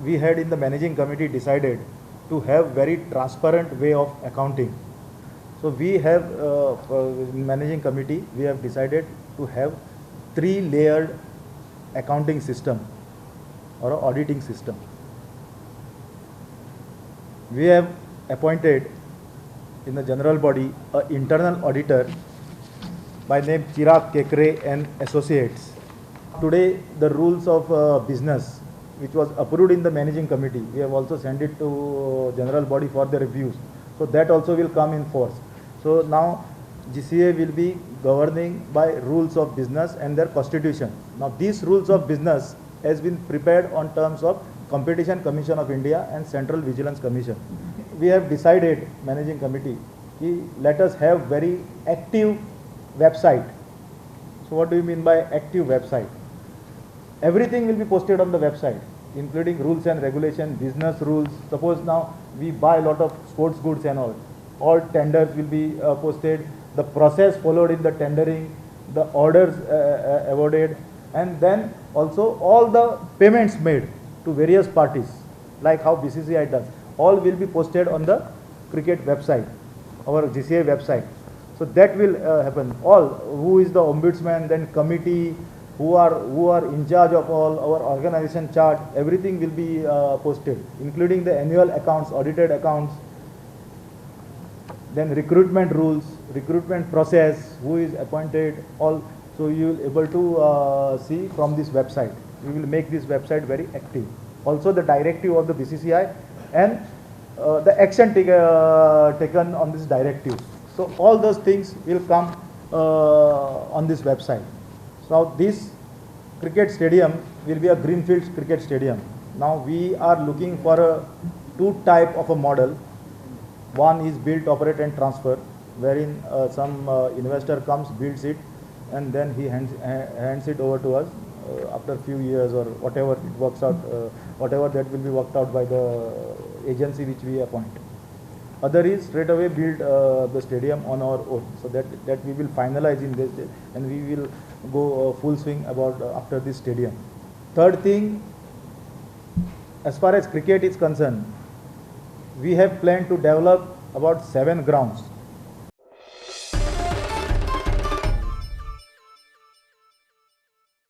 we had in the managing committee decided to have very transparent way of accounting. So we have managing committee, we have decided to have 3-layered accounting system or auditing system. We have appointed in the general body an internal auditor by name Chirag Kekre and Associates. Today the rules of business which was approved in the managing committee, we have also sent it to general body for the reviews. So that also will come in force. So now GCA will be governing by rules of business and their constitution. Now these rules of business has been prepared on terms of Competition Commission of India and Central Vigilance Commission. We have decided, managing committee, let us have very active website. So what do you mean by active website? Everything will be posted on the website, including rules and regulation, business rules. Suppose now we buy a lot of sports goods and all tenders will be posted, the process followed in the tendering, the orders awarded, and then also all the payments made to various parties, like how BCCI does, all will be posted on the cricket website, our GCA website. So that will happen. All, who is the ombudsman, then committee, who are in charge of all our organization chart, everything will be posted, including the annual accounts, audited accounts, then recruitment rules, recruitment process, who is appointed, all. So you will able to see from this website. We will make this website very active. Also the directive of the BCCI and the action taken on this directive. So all those things will come on this website. So this cricket stadium will be a greenfield cricket stadium. Now we are looking for a two type of a model. One is build, operate and transfer, wherein some investor comes, builds it, and then he hands it over to us after a few years or whatever it works out, whatever that will be worked out by the agency which we appoint. Other is straight away build the stadium on our own. So that we will finalize in this day, and we will go full swing about after this stadium. Third thing, as far as cricket is concerned, we have planned to develop about 7 grounds